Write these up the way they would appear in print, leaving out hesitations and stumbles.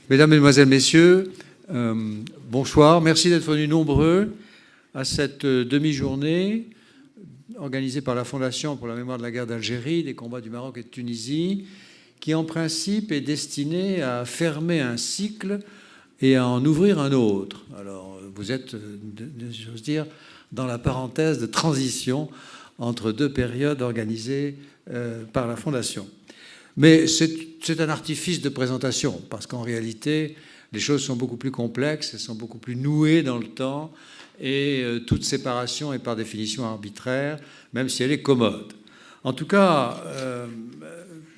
Mesdames, Mesdemoiselles, Messieurs, bonsoir. Merci d'être venus nombreux à cette demi-journée organisée par la Fondation pour la mémoire de la guerre d'Algérie, des combats du Maroc et de Tunisie, qui en principe est destinée à fermer un cycle et à en ouvrir un autre. Alors, vous êtes, j'ose dire, dans la parenthèse de transition entre deux périodes organisées par la Fondation. Mais c'est un artifice de présentation, parce qu'en réalité, les choses sont beaucoup plus complexes, elles sont beaucoup plus nouées dans le temps, et toute séparation est par définition arbitraire, même si elle est commode. En tout cas,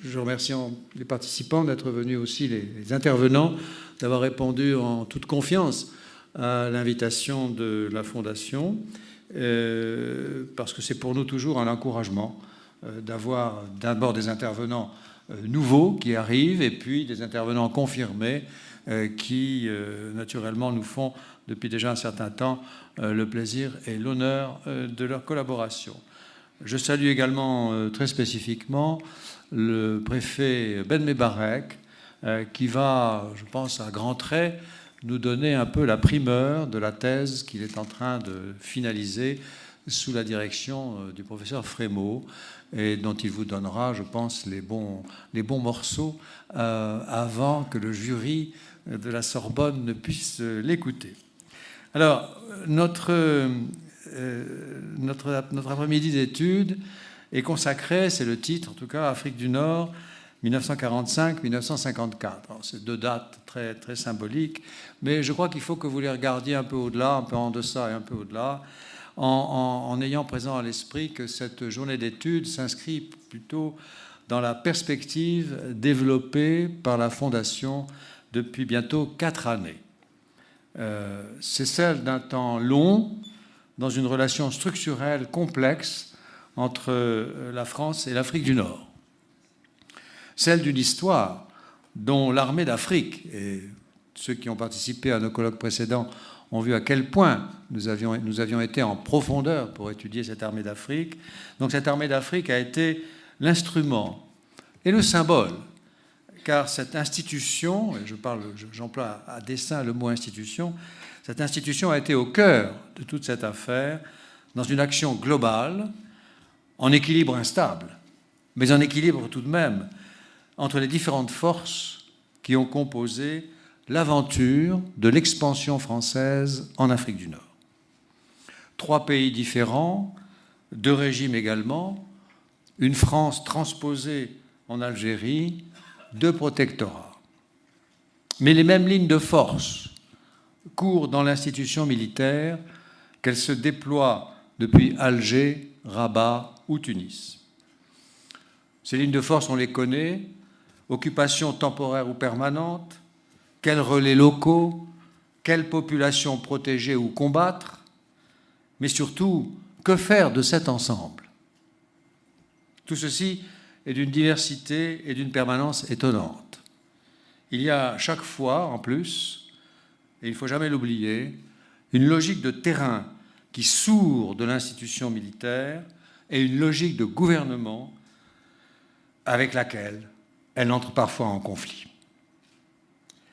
je remercie les participants d'être venus aussi, les intervenants, d'avoir répondu en toute confiance à l'invitation de la Fondation, parce que c'est pour nous toujours un encouragement d'avoir d'abord des intervenants nouveaux qui arrivent et puis des intervenants confirmés qui, naturellement, nous font depuis déjà un certain temps le plaisir et l'honneur de leur collaboration. Je salue également très spécifiquement le préfet Ben Mebarek qui va, je pense, à grands traits, nous donner un peu la primeur de la thèse qu'il est en train de finaliser sous la direction du professeur Frémaux, et dont il vous donnera, je pense, les bons morceaux avant que le jury de la Sorbonne ne puisse l'écouter. Alors, notre après-midi d'études est consacré, c'est le titre en tout cas, Afrique du Nord, 1945-1954. C'est deux dates très, très symboliques, mais je crois qu'il faut que vous les regardiez un peu au-delà, un peu en deçà et un peu au-delà, en ayant présent à l'esprit que cette journée d'études s'inscrit plutôt dans la perspective développée par la Fondation depuis bientôt 4 années. C'est celle d'un temps long, dans une relation structurelle complexe entre la France et l'Afrique du Nord. Celle d'une histoire dont l'armée d'Afrique, et ceux qui ont participé à nos colloques précédents ont vu à quel point nous avions été en profondeur pour étudier cette armée d'Afrique. Donc cette armée d'Afrique a été l'instrument et le symbole, car cette institution, et j'emploie à dessein le mot institution, cette institution a été au cœur de toute cette affaire, dans une action globale, en équilibre instable, mais en équilibre tout de même, entre les différentes forces qui ont composé l'aventure de l'expansion française en Afrique du Nord. 3 pays différents, 2 régimes également, une France transposée en Algérie, 2 protectorats. Mais les mêmes lignes de force courent dans l'institution militaire, qu'elle se déploie depuis Alger, Rabat ou Tunis. Ces lignes de force, on les connaît, occupation temporaire ou permanente, quels relais locaux, quelle population protéger ou combattre, mais surtout, que faire de cet ensemble? Tout ceci est d'une diversité et d'une permanence étonnante. Il y a chaque fois, en plus, et il ne faut jamais l'oublier, une logique de terrain qui sourd de l'institution militaire et une logique de gouvernement avec laquelle elle entre parfois en conflit.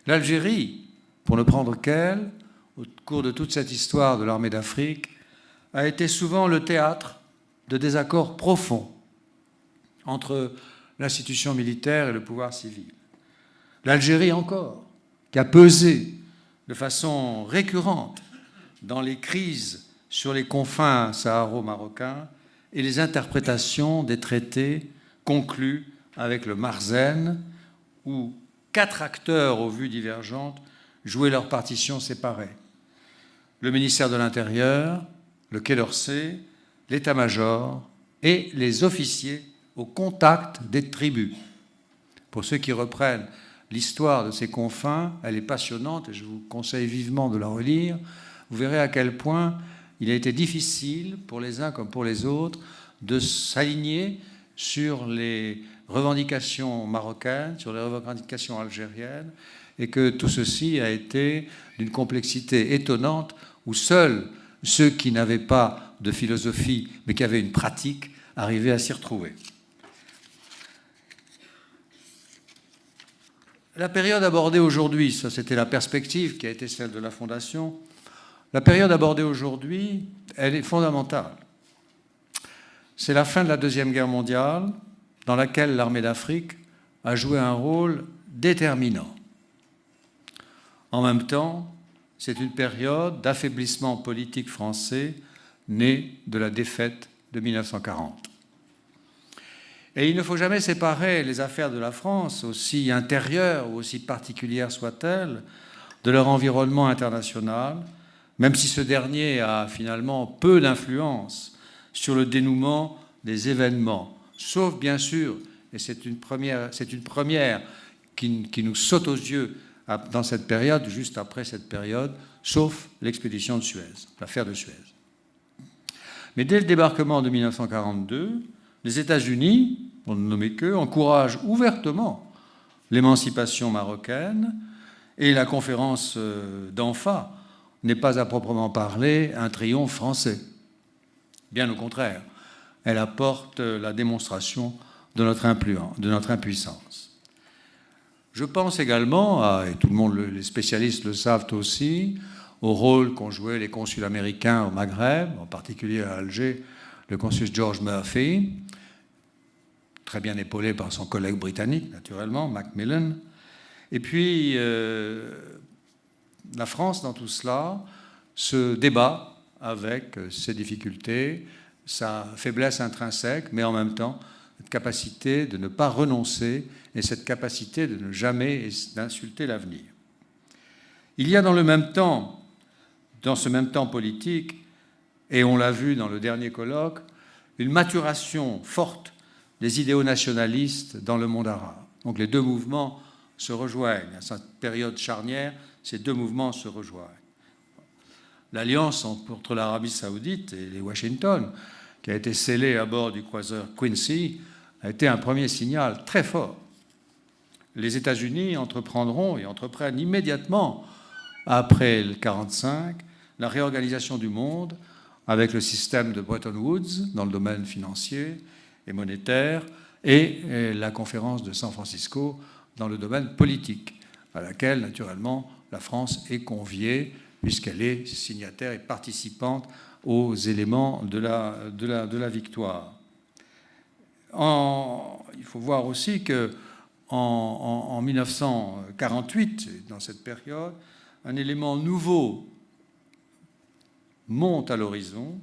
L'Algérie, pour ne prendre qu'elle, au cours de toute cette histoire de l'armée d'Afrique, a été souvent le théâtre de désaccords profonds entre l'institution militaire et le pouvoir civil. L'Algérie encore, qui a pesé de façon récurrente dans les crises sur les confins saharo-marocains et les interprétations des traités conclus avec le Marzen, où 4 acteurs aux vues divergentes jouaient leurs partitions séparées. Le ministère de l'Intérieur, le Quai d'Orsay, l'état-major et les officiers au contact des tribus. Pour ceux qui reprennent l'histoire de ces confins, elle est passionnante et je vous conseille vivement de la relire. Vous verrez à quel point il a été difficile pour les uns comme pour les autres de s'aligner sur les revendications marocaines, sur les revendications algériennes, et que tout ceci a été d'une complexité étonnante où seuls ceux qui n'avaient pas de philosophie mais qui avaient une pratique arrivaient à s'y retrouver. La période abordée aujourd'hui, ça c'était la perspective qui a été celle de la Fondation, la période abordée aujourd'hui, elle est fondamentale. C'est la fin de la Deuxième Guerre mondiale, dans laquelle l'armée d'Afrique a joué un rôle déterminant. En même temps, c'est une période d'affaiblissement politique français née de la défaite de 1940. Et il ne faut jamais séparer les affaires de la France, aussi intérieures ou aussi particulières soient-elles, de leur environnement international, même si ce dernier a finalement peu d'influence sur le dénouement des événements, sauf bien sûr, et c'est une première qui nous saute aux yeux dans cette période, juste après cette période, sauf l'expédition de Suez, l'affaire de Suez. Mais dès le débarquement de 1942, les États-Unis, pour ne nommer qu'eux, encouragent ouvertement l'émancipation marocaine et la conférence d'Anfa n'est pas à proprement parler un triomphe français. Bien au contraire, elle apporte la démonstration de notre impuissance. Je pense également, et tout le monde, les spécialistes le savent aussi, au rôle qu'ont joué les consuls américains au Maghreb, en particulier à Alger, le consul George Murphy, très bien épaulé par son collègue britannique, naturellement, Macmillan. Et puis, la France, dans tout cela, se débat avec ses difficultés, sa faiblesse intrinsèque, mais en même temps, cette capacité de ne pas renoncer et cette capacité de ne jamais insulter l'avenir. Il y a dans ce même temps politique, et on l'a vu dans le dernier colloque, une maturation forte des idéaux nationalistes dans le monde arabe. Donc les deux mouvements se rejoignent. À cette période charnière, ces deux mouvements se rejoignent. L'alliance entre l'Arabie saoudite et Washington, qui a été scellée à bord du croiseur Quincy, a été un premier signal très fort. Les États-Unis entreprennent immédiatement, après le 1945, la réorganisation du monde avec le système de Bretton Woods dans le domaine financier et monétaire et la conférence de San Francisco dans le domaine politique, à laquelle, naturellement, la France est conviée puisqu'elle est signataire et participante aux éléments de la victoire. Il faut voir aussi qu'en 1948, dans cette période, un élément nouveau monte à l'horizon,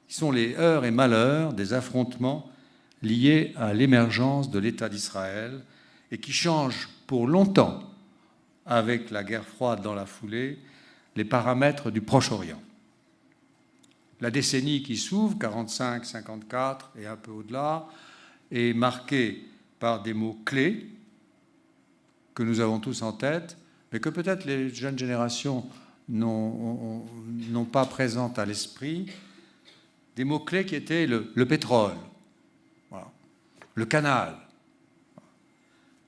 qui sont les heurts et malheurs des affrontements liés à l'émergence de l'État d'Israël et qui changent pour longtemps, avec la guerre froide dans la foulée, les paramètres du Proche-Orient. La décennie qui s'ouvre, 45-54 et un peu au-delà, est marquée par des mots clés que nous avons tous en tête, mais que peut-être les jeunes générations n'ont pas présentes à l'esprit. Des mots clés qui étaient le pétrole, voilà, le canal,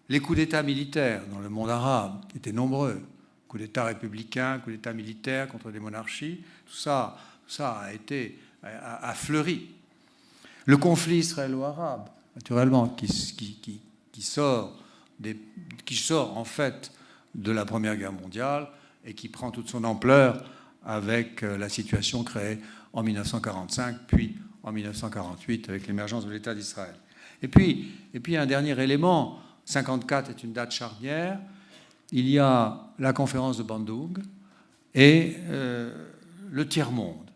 les coups d'État militaires dans le monde arabe, qui étaient nombreux, coups d'État républicains, coups d'État militaires contre des monarchies, tout ça a fleuri. Le conflit israélo-arabe, naturellement, qui sort en fait de la Première Guerre mondiale et qui prend toute son ampleur avec la situation créée en 1945, puis en 1948 avec l'émergence de l'État d'Israël. Et puis un dernier élément, 1954 est une date charnière, il y a la conférence de Bandung et le tiers-monde,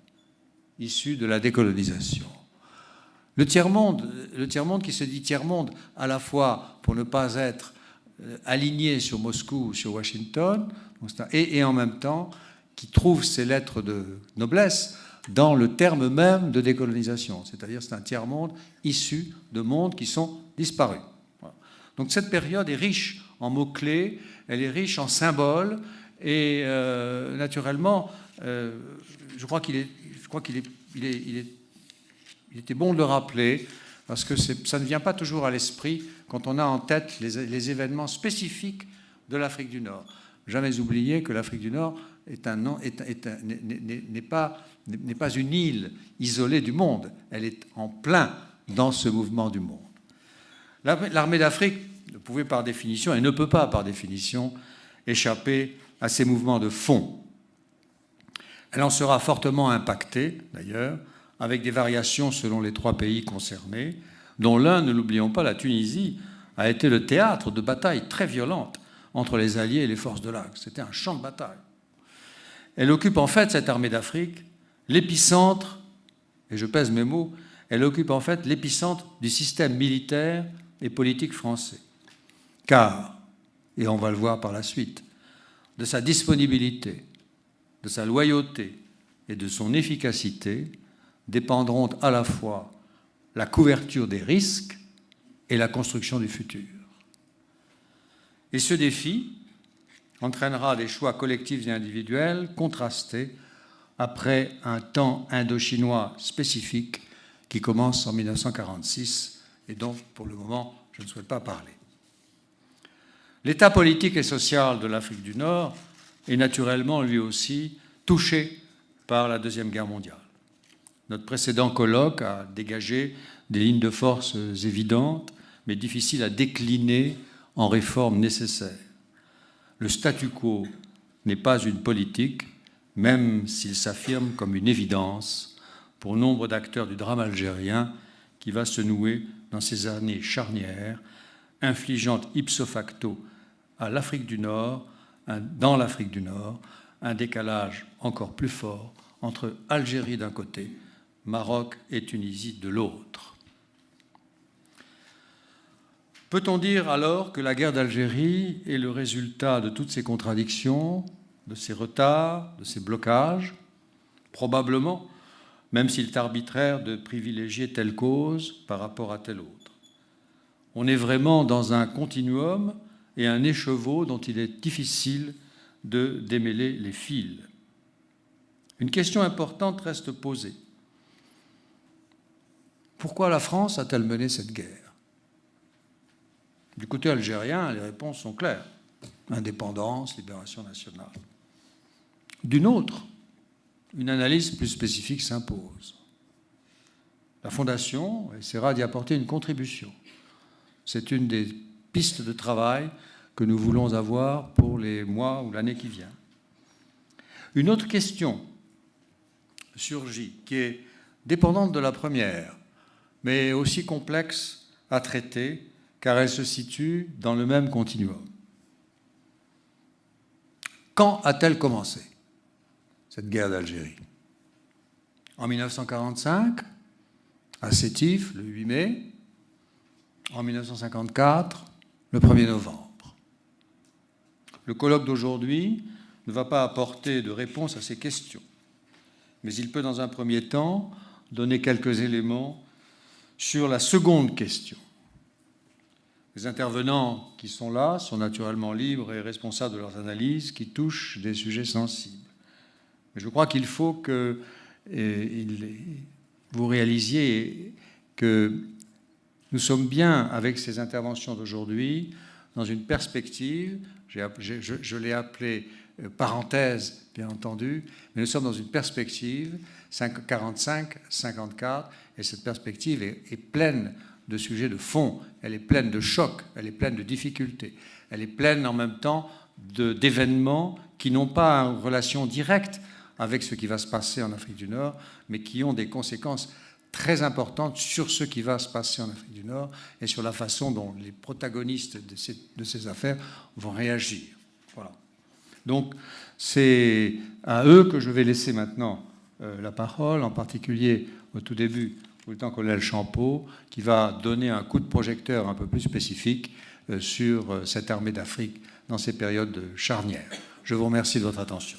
issu de la décolonisation. Le tiers-monde qui se dit tiers-monde à la fois pour ne pas être aligné sur Moscou ou sur Washington, et en même temps qui trouve ses lettres de noblesse dans le terme même de décolonisation. C'est-à-dire c'est un tiers-monde issu de mondes qui sont disparus. Voilà. Donc cette période est riche en mots-clés, elle est riche en symboles, et naturellement, je crois qu'il était bon de le rappeler, parce que ça ne vient pas toujours à l'esprit quand on a en tête les événements spécifiques de l'Afrique du Nord. Jamais oublier que l'Afrique du Nord n'est pas une île isolée du monde. Elle est en plein dans ce mouvement du monde. L'armée d'Afrique, pouvait par définition, et ne peut pas par définition, échapper à ces mouvements de fond. Elle en sera fortement impactée, d'ailleurs, avec des variations selon les 3 pays concernés, dont l'un, ne l'oublions pas, la Tunisie, a été le théâtre de batailles très violentes entre les Alliés et les forces de l'Axe. C'était un champ de bataille. Elle occupe en fait, cette armée d'Afrique, l'épicentre, et je pèse mes mots, elle occupe en fait l'épicentre du système militaire et politique français. Car, et on va le voir par la suite, de sa disponibilité, de sa loyauté et de son efficacité dépendront à la fois la couverture des risques et la construction du futur. Et ce défi entraînera des choix collectifs et individuels contrastés après un temps indo-chinois spécifique qui commence en 1946 et dont, pour le moment, je ne souhaite pas parler. L'état politique et social de l'Afrique du Nord est naturellement, lui aussi, touché par la Deuxième Guerre mondiale. Notre précédent colloque a dégagé des lignes de force évidentes, mais difficiles à décliner en réformes nécessaires. Le statu quo n'est pas une politique, même s'il s'affirme comme une évidence pour nombre d'acteurs du drame algérien qui va se nouer dans ces années charnières, infligeant ipso facto à l'Afrique du Nord, dans l'Afrique du Nord, un décalage encore plus fort entre Algérie d'un côté, Maroc et Tunisie de l'autre. Peut-on dire alors que la guerre d'Algérie est le résultat de toutes ces contradictions, de ces retards, de ces blocages? Probablement, même s'il est arbitraire de privilégier telle cause par rapport à telle autre. On est vraiment dans un continuum et un écheveau dont il est difficile de démêler les fils. Une question importante reste posée. Pourquoi la France a-t-elle mené cette guerre? Du côté algérien, les réponses sont claires. Indépendance, libération nationale. D'une autre, une analyse plus spécifique s'impose. La Fondation essaiera d'y apporter une contribution. C'est une des pistes de travail que nous voulons avoir pour les mois ou l'année qui vient. Une autre question surgit, qui est dépendante de la première, mais aussi complexe à traiter, car elle se situe dans le même continuum. Quand a-t-elle commencé, cette guerre d'Algérie? En 1945, à Sétif, le 8 mai, en 1954, le 1er novembre. Le colloque d'aujourd'hui ne va pas apporter de réponse à ces questions, mais il peut, dans un premier temps, donner quelques éléments sur la seconde question. Les intervenants qui sont là sont naturellement libres et responsables de leurs analyses qui touchent des sujets sensibles. Mais je crois qu'il faut que vous réalisiez que nous sommes bien, avec ces interventions d'aujourd'hui, dans une perspective, je l'ai appelée parenthèse, bien entendu, mais nous sommes dans une perspective 45-54, et cette perspective est pleine de sujets de fond, elle est pleine de chocs, elle est pleine de difficultés, elle est pleine en même temps d'événements qui n'ont pas une relation directe avec ce qui va se passer en Afrique du Nord, mais qui ont des conséquences très importantes sur ce qui va se passer en Afrique du Nord et sur la façon dont les protagonistes de ces affaires vont réagir. Voilà. Donc, c'est à eux que je vais laisser maintenant la parole, en particulier au tout début, au lieutenant-colonel Champeau, qui va donner un coup de projecteur un peu plus spécifique sur cette armée d'Afrique dans ces périodes charnières. Je vous remercie de votre attention.